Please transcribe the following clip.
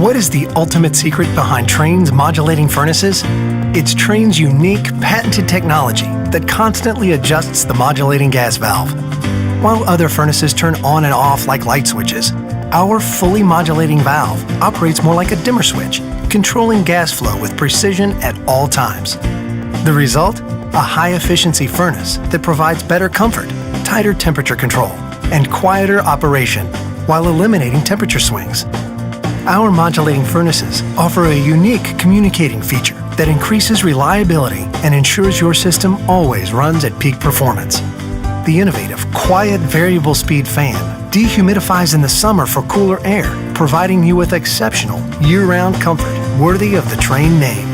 What is the ultimate secret behind Trane's modulating furnaces? It's Trane's unique, patented technology that constantly adjusts the modulating gas valve. While other furnaces turn on and off like light switches, our fully modulating valve operates more like a dimmer switch, controlling gas flow with precision at all times. The result? A high-efficiency furnace that provides better comfort, tighter temperature control, and quieter operation while eliminating temperature swings. Our modulating furnaces offer a unique communicating feature that increases reliability and ensures your system always runs at peak performance. The innovative, quiet variable speed fan dehumidifies in the summer for cooler air, providing you with exceptional year-round comfort worthy of the Trane name.